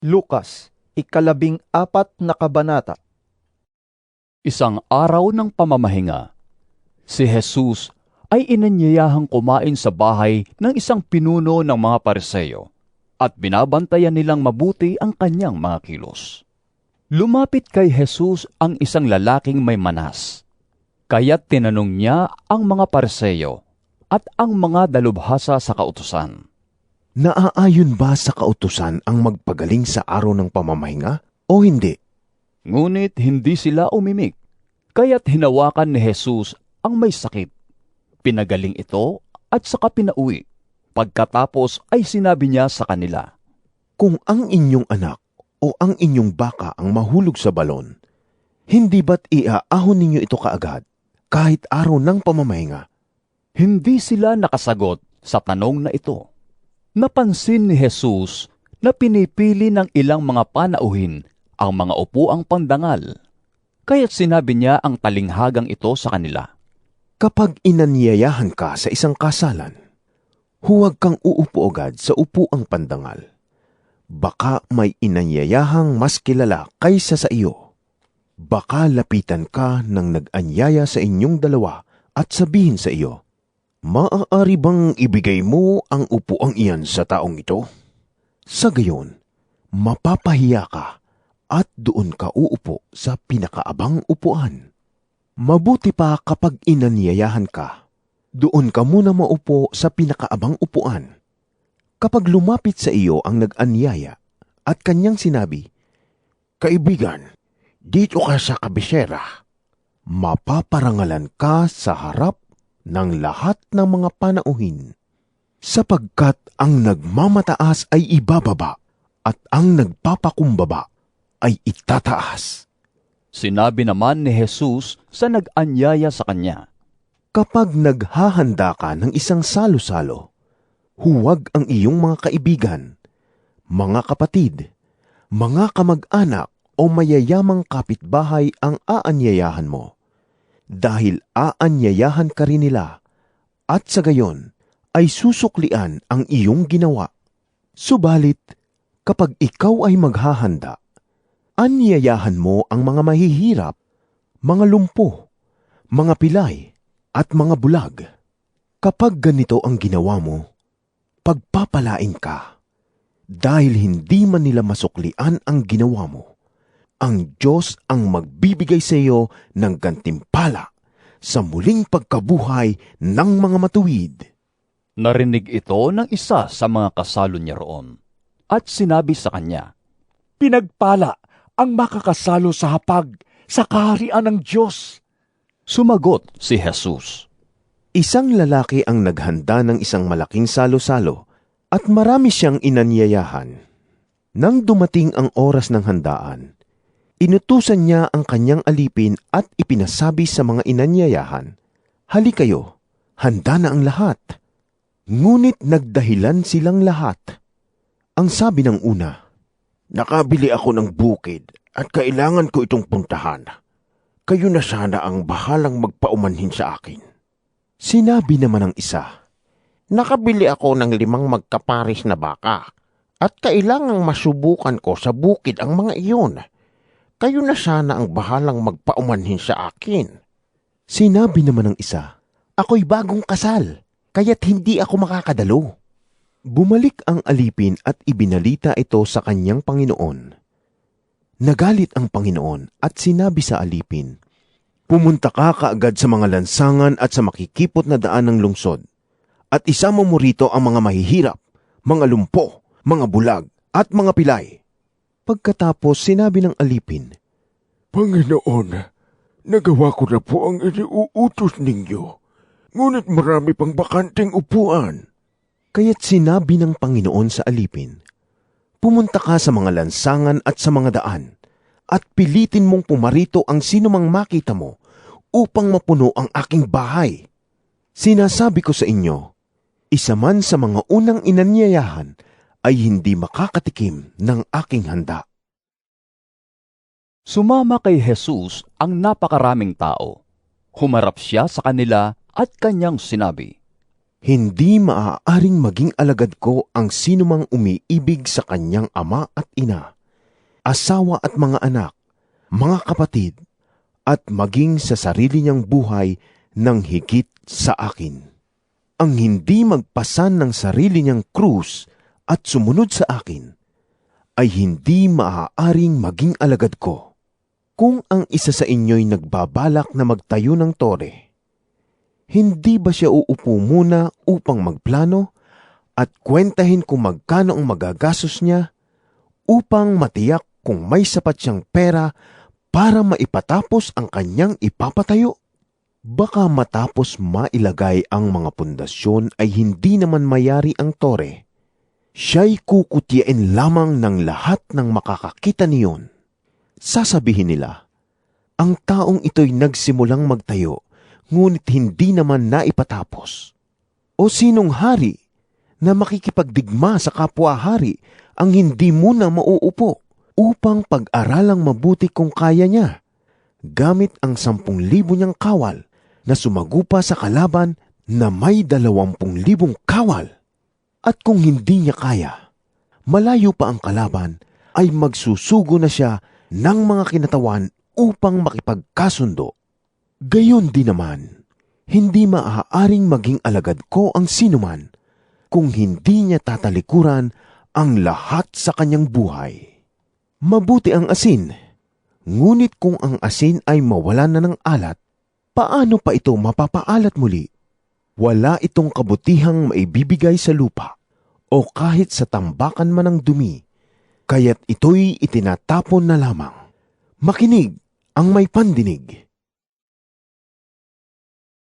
Lukas, 14 na kabanata. Isang araw ng pamamahinga, si Jesus ay inanyayahang kumain sa bahay ng isang pinuno ng mga Pariseo at binabantayan nilang mabuti ang kanyang mga kilos. Lumapit kay Jesus ang isang lalaking may manas, kaya't tinanong niya ang mga Pariseo at ang mga dalubhasa sa kautusan. Naaayon ba sa kautusan ang magpagaling sa araw ng pamamahinga o hindi? Ngunit hindi sila umimik, kaya't hinawakan ni Jesus ang may sakit. Pinagaling ito at saka pinauwi. Pagkatapos ay sinabi niya sa kanila, Kung ang inyong anak o ang inyong baka ang mahulog sa balon, hindi ba't iaahon ninyo ito kaagad kahit araw ng pamamahinga? Hindi sila nakasagot sa tanong na ito. Napansin ni Jesus na pinipili ng ilang mga panauhin ang mga upuang pandangal. Kaya't sinabi niya ang talinghagang ito sa kanila. Kapag inanyayahan ka sa isang kasalan, huwag kang uupo agad sa upuang pandangal. Baka may inanyayahang mas kilala kaysa sa iyo. Baka lapitan ka ng nag-anyaya sa inyong dalawa at sabihin sa iyo, Maaari bang ibigay mo ang upuang iyan sa taong ito? Sa gayon, mapapahiya ka at doon ka uupo sa pinakaabang upuan. Mabuti pa kapag inanyayahan ka, doon ka muna maupo sa pinakaabang upuan. Kapag lumapit sa iyo ang nag-anyaya at kanyang sinabi, Kaibigan, dito ka sa kabisera, mapaparangalan ka sa harap ng lahat ng mga panauhin, sapagkat ang nagmamataas ay ibababa at ang nagpapakumbaba ay itataas. Sinabi naman ni Jesus sa nag-anyaya sa kanya, Kapag naghahanda ka ng isang salo-salo, huwag ang iyong mga kaibigan, mga kapatid, mga kamag-anak o mayayamang kapitbahay ang aanyayahan mo, dahil aanyayahan ka rin nila, at sa gayon ay susuklian ang iyong ginawa. Subalit, kapag ikaw ay maghahanda, anyayahan mo ang mga mahihirap, mga lumpo, mga pilay, at mga bulag. Kapag ganito ang ginawa mo, pagpapalain ka, dahil hindi man nila masuklian ang ginawa mo. Ang Diyos ang magbibigay sa iyo ng gantimpala sa muling pagkabuhay ng mga matuwid. Narinig ito ng isa sa mga kasalo niya roon, at sinabi sa kanya, Pinagpala ang makakasalo sa hapag sa kaharian ng Diyos. Sumagot si Jesus, Isang lalaki ang naghanda ng isang malaking salo-salo at marami siyang inanyayahan. Nang dumating ang oras ng handaan, inutusan niya ang kanyang alipin at ipinasabi sa mga inanyayahan, Hali kayo, handa na ang lahat. Ngunit nagdahilan silang lahat. Ang sabi ng una, Nakabili ako ng bukid at kailangan ko itong puntahan. Kayo na sana ang bahalang magpaumanhin sa akin. Sinabi naman ng isa, Nakabili ako ng 5 magkaparis na baka at kailangang masubukan ko sa bukid ang mga iyon. Kayo na sana ang bahalang magpaumanhin sa akin. Sinabi naman ng isa, Ako'y bagong kasal, kaya't hindi ako makakadalo. Bumalik ang alipin at ibinalita ito sa kanyang Panginoon. Nagalit ang Panginoon at sinabi sa alipin, Pumunta ka kaagad sa mga lansangan at sa makikipot na daan ng lungsod, at isama mo rito ang mga mahihirap, mga lumpo, mga bulag, at mga pilay. Pagkatapos sinabi ng alipin, Panginoon, nagawa ko na po ang iniuutos ninyo, ngunit marami pang bakanting upuan. Kaya't sinabi ng Panginoon sa alipin, Pumunta ka sa mga lansangan at sa mga daan, at pilitin mong pumarito ang sinumang makita mo upang mapuno ang aking bahay. Sinasabi ko sa inyo, isa man sa mga unang inanyayahan ay hindi makakatikim ng aking handa. Sumama kay Jesus ang napakaraming tao. Humarap siya sa kanila at kanyang sinabi, Hindi maaaring maging alagad ko ang sinumang umiibig sa kanyang ama at ina, asawa at mga anak, mga kapatid, at maging sa sarili niyang buhay ng higit sa akin. Ang hindi magpasan ng sarili niyang krus at sumunod sa akin, ay hindi maaaring maging alagad ko. Kung ang isa sa inyo'y nagbabalak na magtayo ng tore, hindi ba siya uupo muna upang magplano at kwentahin kung magkano ang magagastos niya upang matiyak kung may sapat siyang pera para maipatapos ang kanyang ipapatayo? Baka matapos mailagay ang mga pundasyon ay hindi naman mayari ang tore. Siya'y kukutyain lamang ng lahat ng makakakita niyon. Sasabihin nila, ang taong ito'y nagsimulang magtayo, ngunit hindi naman naipatapos. O sinong hari na makikipagdigma sa kapwa-hari ang hindi muna mauupo upang pag-aralang mabuti kung kaya niya, gamit ang 10,000 niyang kawal na sumagupa sa kalaban na may 20,000 kawal. At kung hindi niya kaya, malayo pa ang kalaban, ay magsusugo na siya ng mga kinatawan upang makipagkasundo. Gayon din naman, hindi maaaring maging alagad ko ang sinuman kung hindi niya tatalikuran ang lahat sa kanyang buhay. Mabuti ang asin, ngunit kung ang asin ay mawalan na ng alat, paano pa ito mapapaalat muli? Wala itong kabutihang maibibigay sa lupa o kahit sa tambakan man ng dumi, kaya't ito'y itinatapon na lamang. Makinig ang may pandinig.